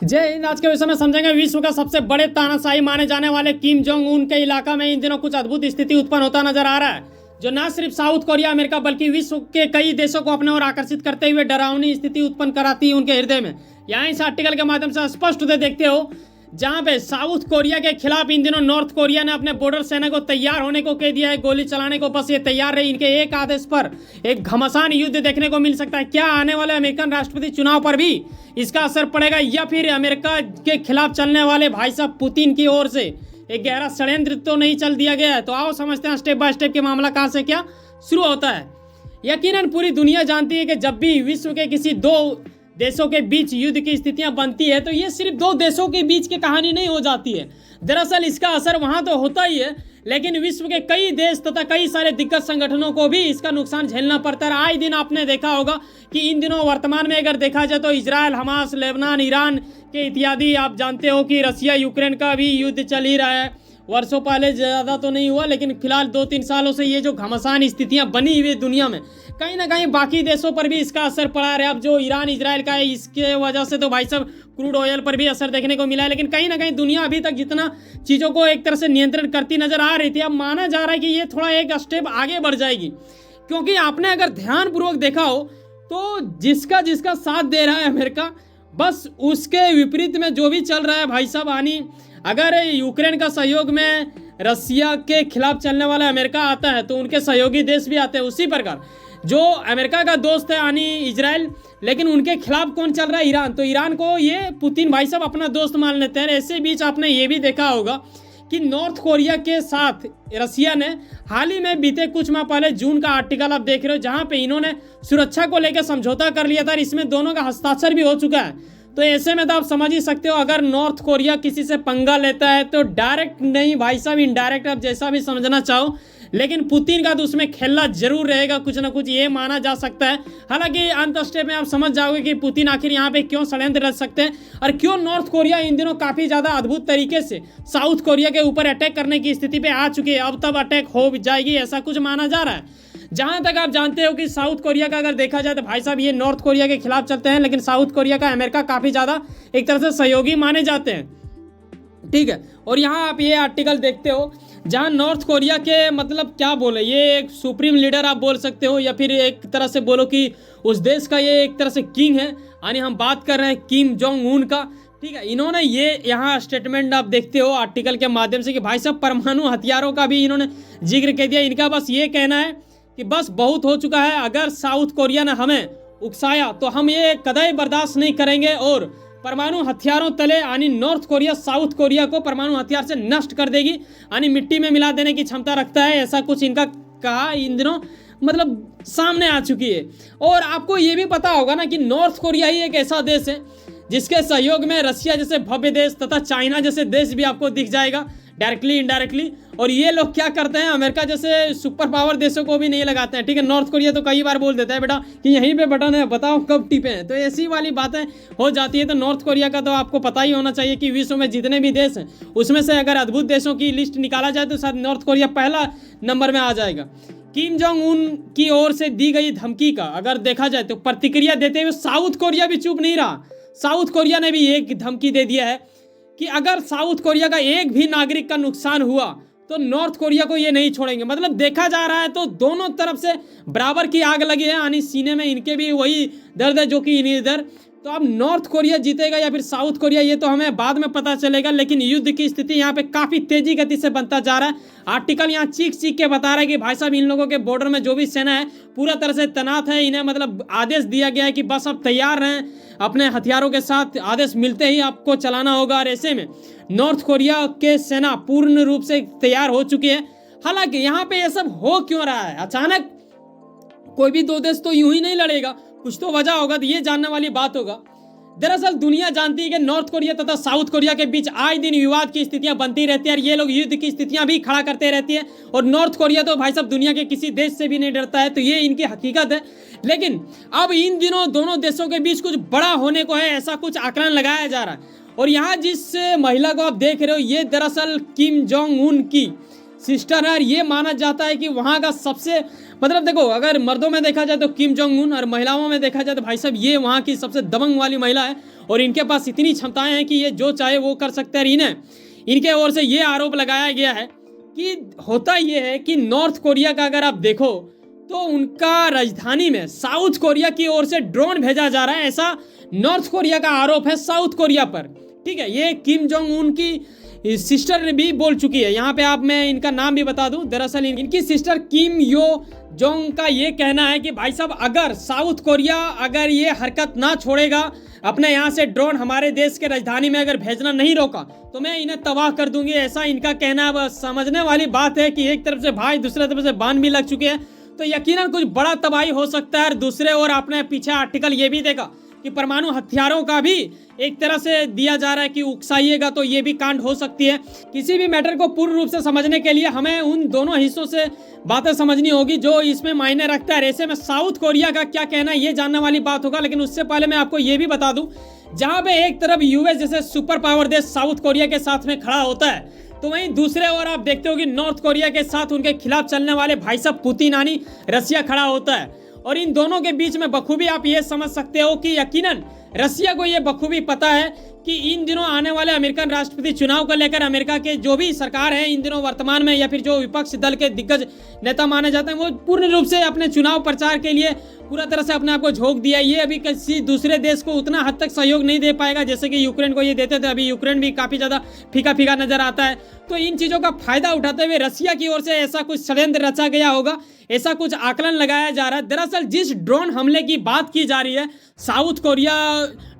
जय हिंद। आज के विषय में समझेंगे विश्व का सबसे बड़े तानाशाही माने जाने वाले किम जोंग उन के इलाका में इन दिनों कुछ अद्भुत स्थिति उत्पन्न होता नजर आ रहा है, जो न सिर्फ साउथ कोरिया अमेरिका बल्कि विश्व के कई देशों को अपने ओर आकर्षित करते हुए डरावनी स्थिति उत्पन्न कराती है उनके हृदय में। यहाँ इस आर्टिकल के माध्यम से स्पष्ट रूप से देखते हो, जहां पे साउथ कोरिया के खिलाफ इन दिनों नॉर्थ कोरिया ने अपने बॉर्डर सेना को तैयार होने को कह दिया है, गोली चलाने को बस ये तैयार रहे। इनके एक आदेश पर एक घमासान युद्ध देखने को मिल सकता है। क्या आने वाले अमेरिकन राष्ट्रपति चुनाव पर भी इसका असर पड़ेगा, या फिर अमेरिका के खिलाफ चलने वाले भाई साहब पुतिन की ओर से एक गहरा षड्यंत्र तो नहीं चल दिया गया है? तो आओ समझते हैं स्टेप बाय स्टेप के मामला कहां से क्या शुरू होता है। यकीनन पूरी दुनिया जानती है कि जब भी विश्व के किसी दो देशों के बीच युद्ध की स्थितियां बनती है तो ये सिर्फ दो देशों के बीच की कहानी नहीं हो जाती है। दरअसल इसका असर वहां तो होता ही है, लेकिन विश्व के कई देश तथा कई सारे दिग्गज संगठनों को भी इसका नुकसान झेलना पड़ता है। आए दिन आपने देखा होगा कि इन दिनों वर्तमान में अगर देखा जाए तो इजराइल, हमास, लेबनान, ईरान के इत्यादि, आप जानते हो कि रसिया यूक्रेन का भी युद्ध चल ही रहा है। वर्षों पहले ज़्यादा तो नहीं हुआ, लेकिन फिलहाल 2-3 सालों से ये जो घमासान स्थितियां बनी हुई दुनिया में, कहीं ना कहीं बाकी देशों पर भी इसका असर पड़ा है। अब जो ईरान इजराइल का है, इसके वजह से तो भाई साहब क्रूड ऑयल पर भी असर देखने को मिला है, लेकिन कहीं ना कहीं दुनिया अभी तक जितना चीज़ों को एक तरह से नियंत्रण करती नजर आ रही थी, अब माना जा रहा है कि ये थोड़ा एक स्टेप आगे बढ़ जाएगी। क्योंकि आपने अगर ध्यानपूर्वक देखा हो तो जिसका जिसका साथ दे रहा है अमेरिका, बस उसके विपरीत में जो भी चल रहा है भाई साहब। आनी अगर यूक्रेन का सहयोग में रसिया के खिलाफ चलने वाला अमेरिका आता है तो उनके सहयोगी देश भी आते हैं। उसी प्रकार जो अमेरिका का दोस्त है यानी इजराइल, लेकिन उनके खिलाफ कौन चल रहा है? ईरान। तो ईरान को ये पुतिन भाई साहब अपना दोस्त मान लेते हैं। ऐसे बीच आपने ये भी देखा होगा कि नॉर्थ कोरिया के साथ रसिया ने हाल ही में बीते कुछ माह पहले जून का आर्टिकल आप देख रहे हो, जहां पे इन्होंने सुरक्षा को लेकर समझौता कर लिया था और इसमें दोनों का हस्ताक्षर भी हो चुका है। तो ऐसे में तो आप समझ ही सकते हो, अगर नॉर्थ कोरिया किसी से पंगा लेता है तो डायरेक्ट नहीं भाई साहब, इनडायरेक्ट, आप जैसा भी समझना चाहो, लेकिन पुतिन का तो उसमें खेलना जरूर रहेगा कुछ ना कुछ, ये माना जा सकता है। हालांकि अंत स्टेप में आप समझ जाओगे कि पुतिन आखिर यहाँ पे क्यों षड्यंत्र रच सकते हैं और क्यों नॉर्थ कोरिया इन दिनों काफ़ी ज़्यादा अद्भुत तरीके से साउथ कोरिया के ऊपर अटैक करने की स्थिति पे आ चुकी है। अब तब अटैक हो जाएगी ऐसा कुछ माना जा रहा है। जहां तक आप जानते हो कि साउथ कोरिया का अगर देखा जाए तो भाई साहब ये नॉर्थ कोरिया के खिलाफ चलते हैं, लेकिन साउथ कोरिया का अमेरिका काफ़ी ज़्यादा एक तरह से सहयोगी माने जाते हैं, ठीक है। और यहाँ आप ये आर्टिकल देखते हो जहाँ नॉर्थ कोरिया के मतलब क्या बोले, ये एक सुप्रीम लीडर आप बोल सकते हो, या फिर एक तरह से बोलो कि उस देश का ये एक तरह से किंग है। यानी हम बात कर रहे हैं किम जोंग उन का, ठीक है। इन्होंने ये यहाँ स्टेटमेंट आप देखते हो आर्टिकल के माध्यम से कि भाई साहब परमाणु हथियारों का भी इन्होंने जिक्र कर दिया। इनका बस ये कहना है कि बस बहुत हो चुका है, अगर साउथ कोरिया ने हमें उकसाया तो हम ये कदाई बर्दाश्त नहीं करेंगे और परमाणु हथियारों तले यानी नॉर्थ कोरिया साउथ कोरिया को परमाणु हथियार से नष्ट कर देगी, यानी मिट्टी में मिला देने की क्षमता रखता है, ऐसा कुछ इनका कहा इन दिनों मतलब सामने आ चुकी है। और आपको ये भी पता होगा ना कि नॉर्थ कोरिया ही एक ऐसा देश है जिसके सहयोग में रसिया जैसे भव्य देश तथा चाइना जैसे देश भी आपको दिख जाएगा डायरेक्टली इनडायरेक्टली। और ये लोग क्या करते हैं, अमेरिका जैसे सुपर पावर देशों को भी नहीं लगाते हैं, ठीक है। नॉर्थ कोरिया तो कई बार बोल देता है बेटा कि यहीं पे बटन है, बताओ कब टिपे हैं, तो ऐसी वाली बातें हो जाती है। तो नॉर्थ कोरिया का तो आपको पता ही होना चाहिए कि विश्व में जितने भी देश हैं उसमें से अगर अद्भुत देशों की लिस्ट निकाला जाए तो शायद नॉर्थ कोरिया पहला नंबर में आ जाएगा। किम जोंग उन की ओर से दी गई धमकी का अगर देखा जाए तो प्रतिक्रिया देते हुए साउथ कोरिया भी चुप नहीं रहा। साउथ कोरिया ने भी एक धमकी दे दिया है कि अगर साउथ कोरिया का एक भी नागरिक का नुकसान हुआ तो नॉर्थ कोरिया को ये नहीं छोड़ेंगे। मतलब देखा जा रहा है तो दोनों तरफ से बराबर की आग लगी है, यानी सीने में इनके भी वही दर्द है जो कि इन्हीं इधर। तो अब नॉर्थ कोरिया जीतेगा या फिर साउथ कोरिया ये तो हमें बाद में पता चलेगा, लेकिन युद्ध की स्थिति यहाँ पे काफ़ी तेजी गति से बनता जा रहा है। आर्टिकल यहाँ चीख चीख के बता रहा है कि भाई साहब इन लोगों के बॉर्डर में जो भी सेना है पूरा तरह से तैनात है। इन्हें मतलब आदेश दिया गया है कि बस अब तैयार रहें अपने हथियारों के साथ, आदेश मिलते ही आपको चलाना होगा। और ऐसे में नॉर्थ कोरिया के सेना पूर्ण रूप से तैयार हो चुकी है। हालांकि यहाँ पे ये सब हो क्यों रहा है? अचानक कोई भी दो देश तो यूं ही नहीं लड़ेगा, कुछ तो वजह होगा, तो ये जानने वाली बात होगा। दरअसल दुनिया जानती है कि नॉर्थ कोरिया तथा साउथ कोरिया के बीच आए दिन विवाद की स्थितियां बनती रहती है और ये लोग युद्ध की स्थितियां भी खड़ा करते रहती है। और नॉर्थ कोरिया तो भाई साहब दुनिया के किसी देश से भी नहीं डरता है, तो ये इनकी हकीकत है। लेकिन अब इन दिनों दोनों देशों के बीच कुछ बड़ा होने को है, ऐसा कुछ आकलन लगाया जा रहा है। और यहाँ जिस महिला को आप देख रहे हो ये दरअसल किम जोंग उन की सिस्टर है। ये माना जाता है कि वहाँ का सबसे मतलब देखो, अगर मर्दों में देखा जाए तो किम जोंग उन और महिलाओं में देखा जाए तो भाई साहब ये वहाँ की सबसे दबंग वाली महिला है। और इनके पास इतनी क्षमताएं हैं कि ये जो चाहे वो कर सकते हैं। इनके ओर से ये आरोप लगाया गया है कि होता ये है कि नॉर्थ कोरिया का अगर आप देखो तो उनका राजधानी में साउथ कोरिया की ओर से ड्रोन भेजा जा रहा है, ऐसा नॉर्थ कोरिया का आरोप है साउथ कोरिया पर। ठीक है, ये किम जोंग उन की सिस्टर ने भी बोल चुकी है। यहाँ पे आप मैं इनका नाम भी बता दूं, दरअसल इनकी सिस्टर किम यो जोंग का ये कहना है कि भाई साहब अगर साउथ कोरिया अगर ये हरकत ना छोड़ेगा, अपने यहाँ से ड्रोन हमारे देश के राजधानी में अगर भेजना नहीं रोका तो मैं इन्हें तबाह कर दूंगी, ऐसा इनका कहना है। अब समझने वाली बात है कि एक तरफ से भाई दूसरे तरफ से बाण भी लग चुके हैं, तो यकीनन कुछ बड़ा तबाही हो सकता है। और दूसरे ओर आपने पीछे आर्टिकल ये भी देखा कि परमाणु हथियारों का भी एक तरह से दिया जा रहा है कि उकसाइएगा तो ये भी कांड हो सकती है। किसी भी मैटर को पूर्ण रूप से समझने के लिए हमें उन दोनों हिस्सों से बातें समझनी होगी जो इसमें मायने रखता है। ऐसे में साउथ कोरिया का क्या कहना है ये जानने वाली बात होगा, लेकिन उससे पहले मैं आपको ये भी बता दूं, जहां पे एक तरफ यूएस जैसे सुपर पावर देश साउथ कोरिया के साथ में खड़ा होता है, तो वहीं दूसरे ओर आप देखते हो कि नॉर्थ कोरिया के साथ उनके खिलाफ चलने वाले भाई साहब पुतिन यानी रसिया खड़ा होता है। और इन दोनों के बीच में बखूबी आप ये समझ सकते हो कि यकीनन रसिया को ये बखूबी पता है कि इन दिनों आने वाले अमेरिकन राष्ट्रपति चुनाव को लेकर अमेरिका के जो भी सरकार है इन दिनों वर्तमान में, या फिर जो विपक्ष दल के दिग्गज नेता माने जाते हैं, वो पूर्ण रूप से अपने चुनाव प्रचार के लिए पूरा तरह से अपने आप को झोंक दिया। ये अभी किसी दूसरे देश को उतना हद तक सहयोग नहीं दे पाएगा जैसे कि यूक्रेन को ये देते थे। अभी यूक्रेन भी काफी ज्यादा फीका फीका नजर आता है। तो इन चीजों का फायदा उठाते हुए रसिया की ओर से ऐसा कुछ षड्यंत्र रचा गया होगा, ऐसा कुछ आकलन लगाया जा रहा है। दरअसल जिस ड्रोन हमले की बात की जा रही है, साउथ कोरिया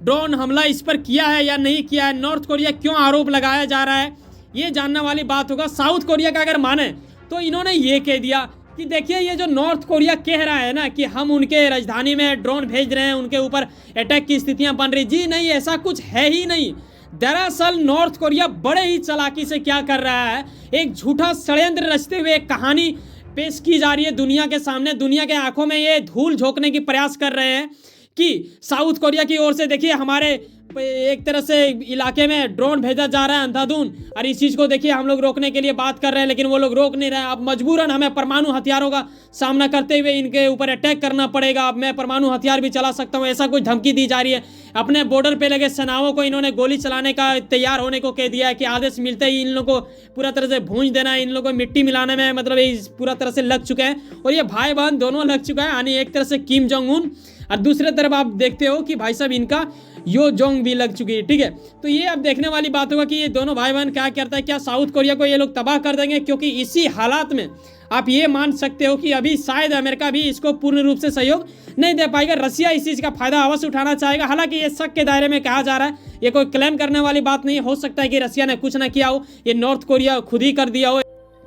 ड्रोन हमला इस पर किया है या नहीं किया है, नॉर्थ कोरिया क्यों आरोप लगाया जा रहा है, ये जानने वाली बात होगा। साउथ कोरिया का अगर माने तो इन्होंने ये कह दिया कि देखिए ये जो नॉर्थ कोरिया कह रहा है ना कि हम उनके राजधानी में ड्रोन भेज रहे हैं, उनके ऊपर अटैक की स्थितियां बन रही, जी नहीं, ऐसा कुछ है ही नहीं। दरअसल नॉर्थ कोरिया बड़े ही चालाकी से क्या कर रहा है, एक झूठा षड्यंत्र रचते हुए एक कहानी पेश की जा रही है दुनिया के सामने। दुनिया के आंखों में ये धूल झोंकने की प्रयास कर रहे हैं कि साउथ कोरिया की ओर से देखिए हमारे एक तरह से इलाके में ड्रोन भेजा जा रहा है अंधाधुन, और इस चीज को देखिए हम लोग रोकने के लिए बात कर रहे हैं लेकिन वो लोग रोक नहीं रहे। अब मजबूरन हमें परमाणु हथियारों का सामना करते हुए इनके ऊपर अटैक करना पड़ेगा। अब मैं परमाणु हथियार भी चला सकता हूँ, ऐसा कुछ धमकी दी जा रही है। अपने बॉर्डर पे लगे सेनाओं को इन्होंने गोली चलाने का तैयार होने को कह दिया है कि आदेश मिलते ही इन लोगों को पूरा तरह से भूंज देना है, इन लोगों को मिट्टी मिलाने में मतलब पूरा तरह से लग चुके हैं। और ये भाई बहन दोनों लग चुका है, यानी एक तरह से किम जोंग उन और दूसरे तरफ आप देखते हो कि भाई साहब इनका यो जोंग भी लग चुकी है। ठीक है, तो ये अब देखने वाली बात होगा कि ये दोनों भाई बहन क्या करता है, क्या साउथ कोरिया को ये लोग तबाह कर देंगे, क्योंकि इसी हालात में आप ये मान सकते हो कि अभी शायद अमेरिका भी इसको पूर्ण रूप से सहयोग नहीं दे पाएगा। रसिया इस चीज़ का फायदा अवश्य उठाना चाहेगा। हालांकि ये शक के दायरे में कहा जा रहा है, ये कोई क्लेम करने वाली बात नहीं हो सकता है कि रसिया ने कुछ ना किया हो, ये नॉर्थ कोरिया खुद ही कर दिया हो।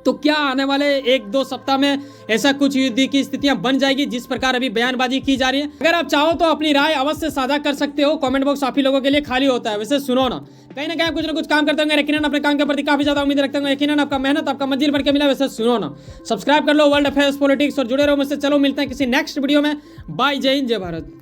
तो क्या आने वाले 1-2 सप्ताह में ऐसा कुछ युद्ध की स्थितियां बन जाएगी जिस प्रकार अभी बयानबाजी की जा रही है? अगर आप चाहो तो अपनी राय अवश्य साझा कर सकते हो, कमेंट बॉक्स आप ही लोगों के लिए खाली होता है। वैसे सुनो ना कहीं कुछ ना कुछ काम करते होंगे, यकीनन अपने काम के प्रति काफी ज्यादा उम्मीद रखते होंगे, यकीनन आपका मेहनत आपका मंजिल बन के मिला। वैसे सुनो ना, सब्सक्राइब कर लो वर्ल्ड अफेयर्स पॉलिटिक्स और जुड़े रहो मुझसे। चलो मिलते हैं किसी नेक्स्ट वीडियो में। बाय, जय हिंद, जय भारत।